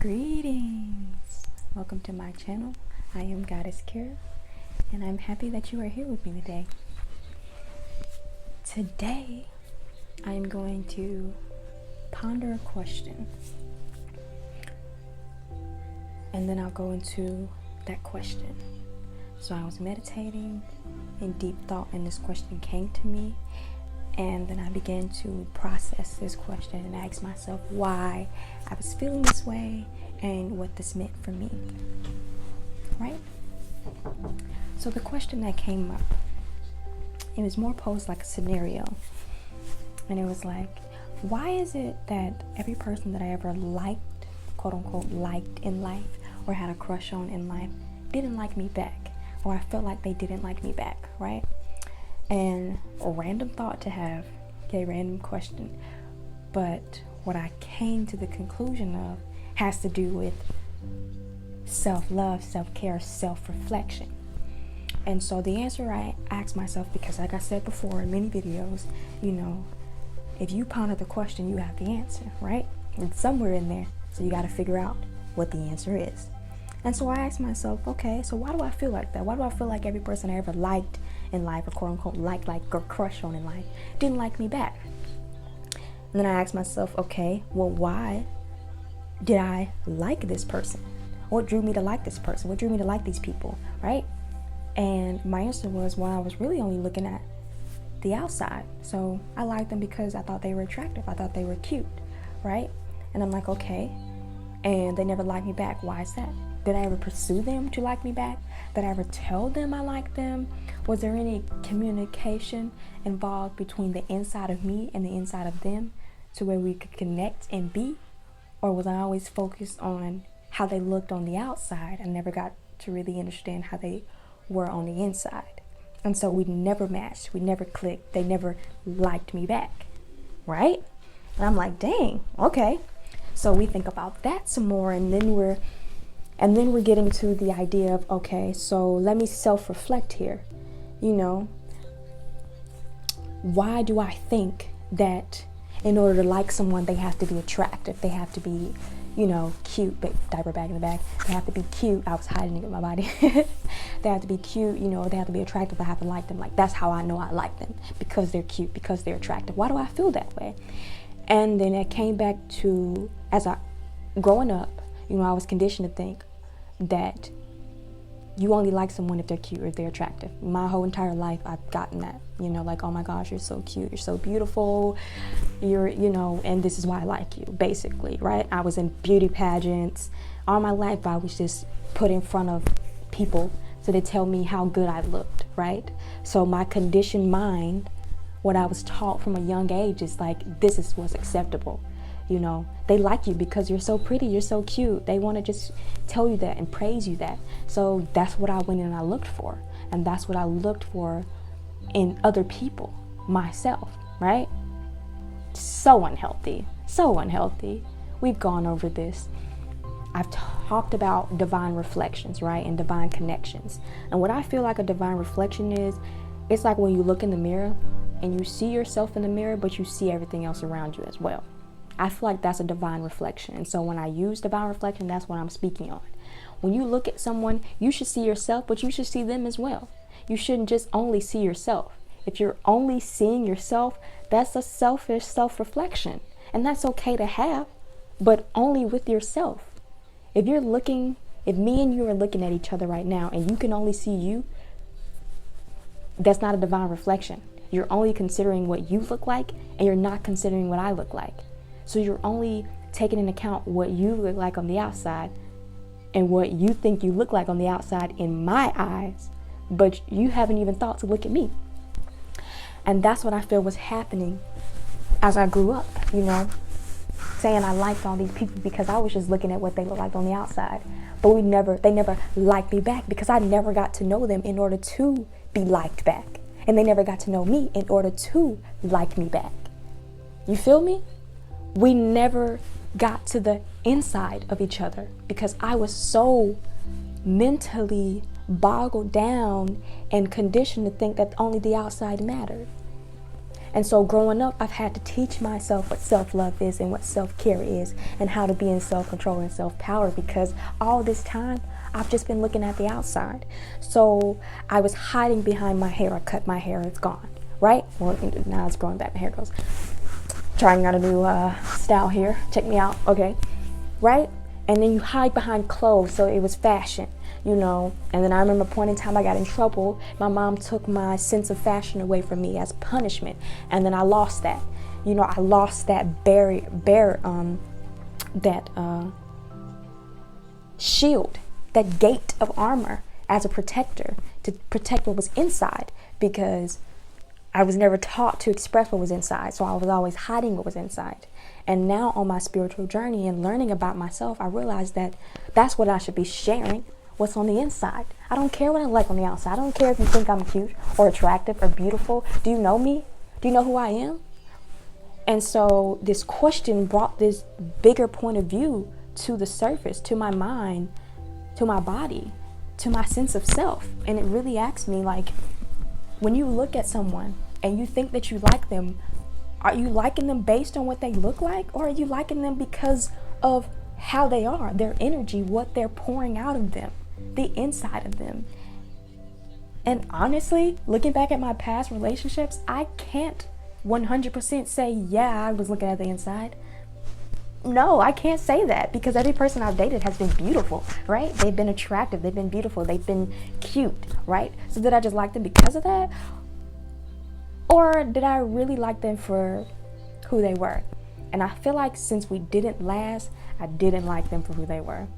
Greetings! Welcome to my channel. I am Goddess Kyrra, and I'm happy that you are here with me today. Today, I'm going to ponder a question, and then I'll go into that question. So I was meditating in deep thought, and this question came to me, and then I began to process this question and ask myself why I was feeling this way and what this meant for me, right? So the question that came up, it was more posed like a scenario, and it was like, why is it that every person that I ever liked, quote unquote, liked in life or had a crush on in life didn't like me back, or I felt like they didn't like me back, right? And a random thought to have, okay, random question, but what I came to the conclusion of has to do with self-love, self-care, self-reflection. And so the answer I asked myself, because like I said before in many videos, if you ponder the question, you have the answer, right? It's somewhere in there, so you got to figure out what the answer is. And so I asked myself, okay, so why do I feel like that? Why do I feel like every person I ever liked in life, or quote unquote like or crush on in life, didn't like me back? And then I asked myself, okay, well, why did I like this person? What drew me to like this person? What drew me to like these people, right? And my answer was, well, I was really only looking at the outside. So I liked them because I thought they were attractive. I thought they were cute, right? And I'm like, okay, and they never liked me back. Why is that? Did I ever pursue them to like me back? Did I ever tell them I liked them? Was there any communication involved between the inside of me and the inside of them to where we could connect and be? Or was I always focused on how they looked on the outside and never got to really understand how they were on the inside? And so we never matched, we never clicked, they never liked me back, right? And I'm like, dang, okay. So we think about that some more, and then we're getting to the idea of, okay, so let me self-reflect here. Why do I think that in order to like someone, they have to be attractive? They have to be, cute, diaper bag in the back. They have to be cute. I was hiding it in my body. They have to be cute, they have to be attractive. I have to like them. Like, that's how I know I like them, because they're cute, because they're attractive. Why do I feel that way? And then it came back to, growing up, I was conditioned to think that you only like someone if they're cute or if they're attractive. My whole entire life, I've gotten that, like, oh my gosh, you're so cute, you're so beautiful, and this is why I like you, basically, right? I was in beauty pageants. All my life, I was just put in front of people so they tell me how good I looked, right? So my conditioned mind, what I was taught from a young age is like, this is what's acceptable. They like you because you're so pretty, you're so cute. They want to just tell you that and praise you that. So that's what I went in and I looked for. And that's what I looked for in other people, myself, right? So unhealthy, so unhealthy. We've gone over this. I've talked about divine reflections, right? And divine connections. And what I feel like a divine reflection is, it's like when you look in the mirror and you see yourself in the mirror, but you see everything else around you as well. I feel like that's a divine reflection. And so when I use divine reflection, that's what I'm speaking on. When you look at someone, you should see yourself, but you should see them as well. You shouldn't just only see yourself. If you're only seeing yourself, that's a selfish self-reflection. And that's okay to have, but only with yourself. If me and you are looking at each other right now and you can only see you, that's not a divine reflection. You're only considering what you look like, and you're not considering what I look like. So you're only taking into account what you look like on the outside and what you think you look like on the outside in my eyes, but you haven't even thought to look at me. And that's what I feel was happening as I grew up, saying I liked all these people because I was just looking at what they look like on the outside. But they never liked me back because I never got to know them in order to be liked back. And they never got to know me in order to like me back. You feel me? We never got to the inside of each other because I was so mentally boggled down and conditioned to think that only the outside mattered. And so growing up, I've had to teach myself what self-love is and what self-care is and how to be in self-control and self-power, because all this time I've just been looking at the outside. So I was hiding behind my hair. I cut my hair, it's gone, right? Well, now it's growing back, my hair goes. Trying out a new style here. Check me out, okay? Right? And then you hide behind clothes, so it was fashion, you know. And then I remember a point in time I got in trouble. My mom took my sense of fashion away from me as punishment, and then I lost that. You know, I lost that shield, that gate of armor as a protector to protect what was inside, because I was never taught to express what was inside, so I was always hiding what was inside. And now on my spiritual journey and learning about myself, I realized that that's what I should be sharing, what's on the inside. I don't care what I like on the outside. I don't care if you think I'm cute or attractive or beautiful. Do you know me? Do you know who I am? And so this question brought this bigger point of view to the surface, to my mind, to my body, to my sense of self. And it really asked me, like, when you look at someone and you think that you like them, are you liking them based on what they look like, or are you liking them because of how they are, their energy, what they're pouring out of them, the inside of them? And honestly, looking back at my past relationships, I can't 100% say, yeah, I was looking at the inside. No, I can't say that, because every person I've dated has been beautiful, right? They've been attractive, they've been beautiful, they've been cute, right? So did I just like them because of that? Or did I really like them for who they were? And I feel like since we didn't last, I didn't like them for who they were.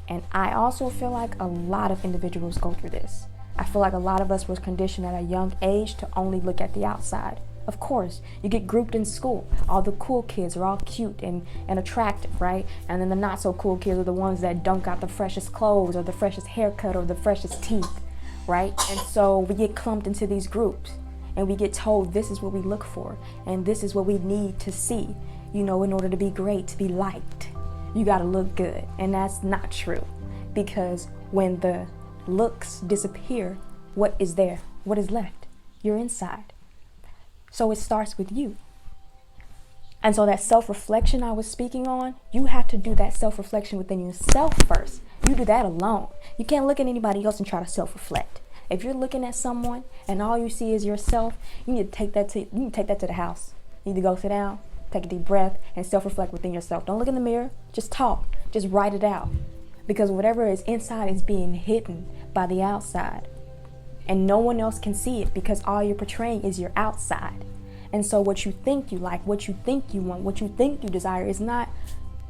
And I also feel like a lot of individuals go through this. I feel like a lot of us was conditioned at a young age to only look at the outside. Of course, you get grouped in school. All the cool kids are all cute and attractive, right? And then the not so cool kids are the ones that don't got the freshest clothes or the freshest haircut or the freshest teeth, right? And so we get clumped into these groups and we get told this is what we look for and this is what we need to see, you know, in order to be great, to be liked. You gotta look good. And that's not true, because when the looks disappear, what is there? What is left? Your inside. So it starts with you. And so that self-reflection I was speaking on, you have to do that self-reflection within yourself first. You do that alone. You can't look at anybody else and try to self-reflect. If you're looking at someone and all you see is yourself, you need to take that to the house. You need to go sit down, take a deep breath, and self-reflect within yourself. Don't look in the mirror, just talk, just write it out. Because whatever is inside is being hidden by the outside. And no one else can see it, because all you're portraying is your outside. And so what you think you like, what you think you want, what you think you desire is not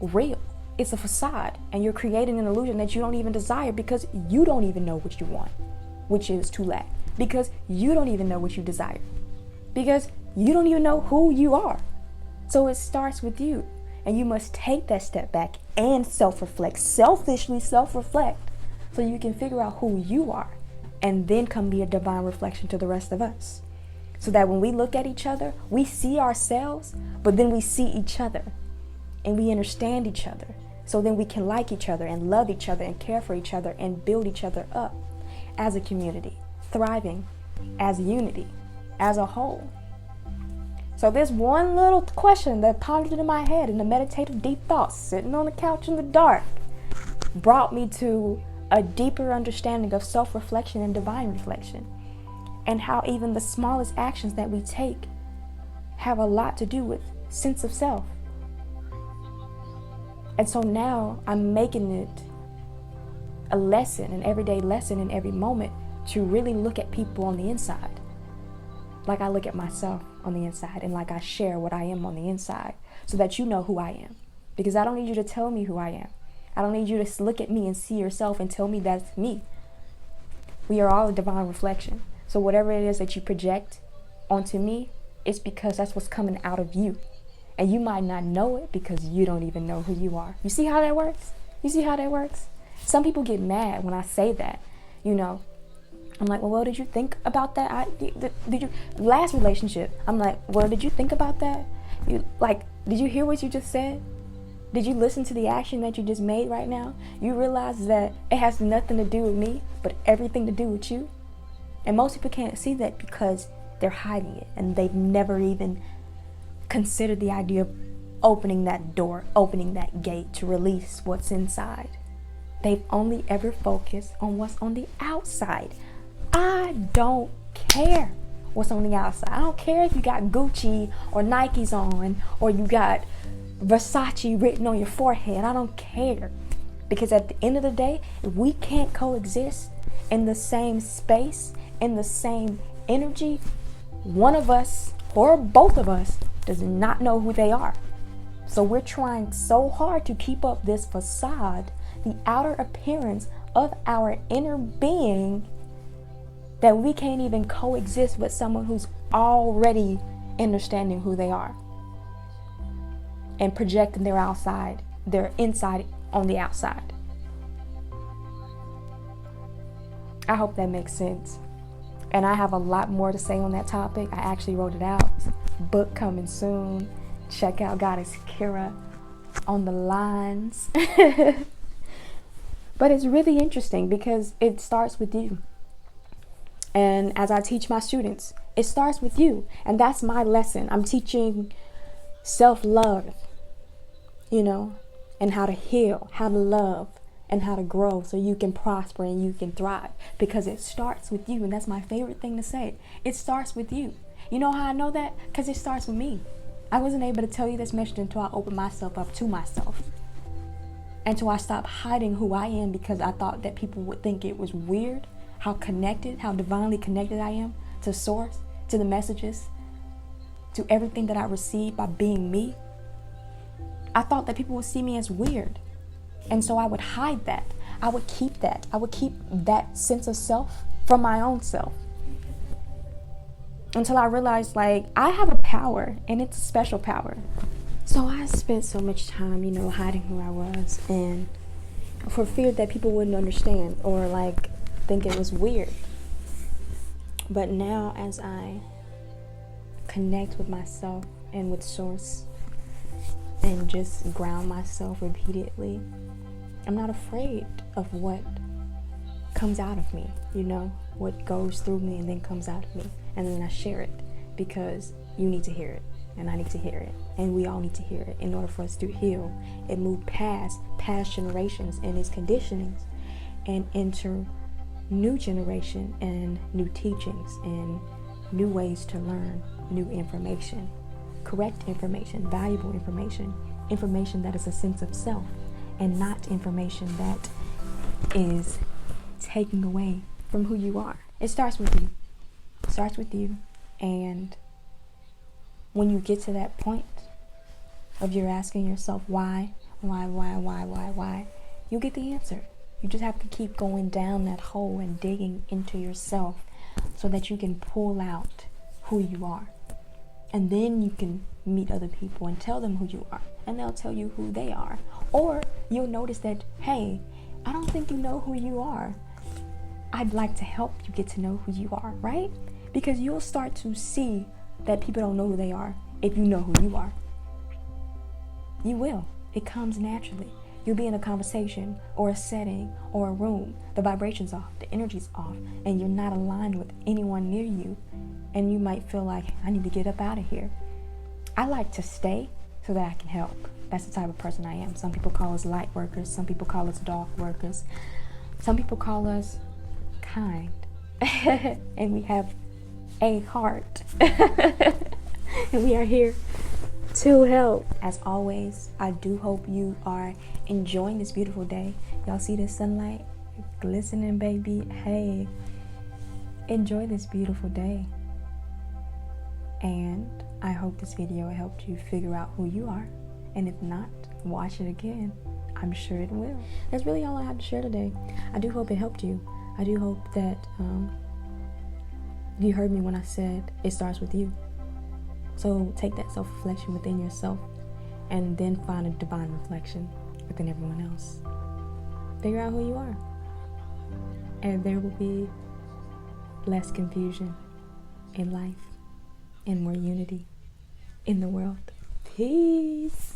real. It's a facade. And you're creating an illusion that you don't even desire, because you don't even know what you want, which is to lack. Because you don't even know what you desire. Because you don't even know who you are. So it starts with you. And you must take that step back and self-reflect, selfishly self-reflect, so you can figure out who you are. And then come be a divine reflection to the rest of us. So that when we look at each other, we see ourselves, but then we see each other. And we understand each other. So then we can like each other and love each other and care for each other and build each other up as a community, thriving as a unity, as a whole. So this one little question that pondered in my head in the meditative deep thoughts, sitting on the couch in the dark, brought me to a deeper understanding of self-reflection and divine reflection, and how even the smallest actions that we take have a lot to do with sense of self. And so now I'm making it a lesson, an everyday lesson in every moment, to really look at people on the inside like I look at myself on the inside, and like I share what I am on the inside, so that you know who I am. Because I don't need you to tell me who I am. I don't need you to look at me and see yourself and tell me that's me. We are all a divine reflection. So whatever it is that you project onto me, it's because that's what's coming out of you. And you might not know it because you don't even know who you are. You see how that works? You see how that works? Some people get mad when I say that, you know. I'm like, well, did you think about that? Did you last relationship? I'm like, well, did you think about that? Did you hear what you just said? Did you listen to the action that you just made right now? You realize that it has nothing to do with me, but everything to do with you. And most people can't see that because they're hiding it, and they've never even considered the idea of opening that door, opening that gate to release what's inside. They've only ever focused on what's on the outside. I don't care what's on the outside. I don't care if you got Gucci or Nikes on, or you got Versace written on your forehead. I don't care. Because at the end of the day, if we can't coexist in the same space, in the same energy, one of us or both of us does not know who they are. So we're trying so hard to keep up this facade, the outer appearance of our inner being, that we can't even coexist with someone who's already understanding who they are and projecting their inside on the outside. I hope that makes sense. And I have a lot more to say on that topic. I actually wrote it out. Book coming soon. Check out Goddess Kyrra on the lines. But it's really interesting because it starts with you. And as I teach my students, it starts with you. And that's my lesson. I'm teaching self-love, and how to heal, how to love, and how to grow so you can prosper and you can thrive. Because it starts with you. And that's my favorite thing to say. It starts with you. You know how I know that? Because it starts with me. I wasn't able to tell you this message until I opened myself up to myself. Until I stopped hiding who I am, because I thought that people would think it was weird how divinely connected I am to source, to the messages, to everything that I receive by being me. I thought that people would see me as weird. And so I would hide that. I would keep that. I would keep that sense of self from my own self. Until I realized, I have a power, and it's a special power. So I spent so much time, hiding who I was, and for fear that people wouldn't understand or think it was weird. But now, as I connect with myself and with source and just ground myself repeatedly, I'm not afraid of what comes out of me, what goes through me and then comes out of me. And then I share it because you need to hear it and I need to hear it and we all need to hear it in order for us to heal and move past generations and its conditionings and enter new generation and new teachings and new ways to learn new information, correct information, valuable information that is a sense of self, and not information that is taking away from who you are. It starts with you. It starts with you. And when you get to that point of you're asking yourself why, you get the answer. You just have to keep going down that hole and digging into yourself so that you can pull out who you are. And then you can meet other people and tell them who you are, and they'll tell you who they are. Or you'll notice that, hey, I don't think you know who you are. I'd like to help you get to know who you are, right? Because you'll start to see that people don't know who they are if you know who you are. You will. It comes naturally. You'll be in a conversation or a setting or a room. The vibration's off, the energy's off, and you're not aligned with anyone near you. And you might feel like, I need to get up out of here. I like to stay so that I can help. That's the type of person I am. Some people call us light workers. Some people call us dark workers. Some people call us kind. And we have a heart. And we are here to help. As always, I do hope you are enjoying this beautiful day. Y'all see the sunlight glistening, baby? Hey, enjoy this beautiful day. And I hope this video helped you figure out who you are. And if not, watch it again. I'm sure it will. That's really all I have to share today. I do hope it helped you. I do hope that you heard me when I said it starts with you. So take that self-reflection within yourself and then find a divine reflection within everyone else. Figure out who you are. And there will be less confusion in life and more unity in the world. Peace.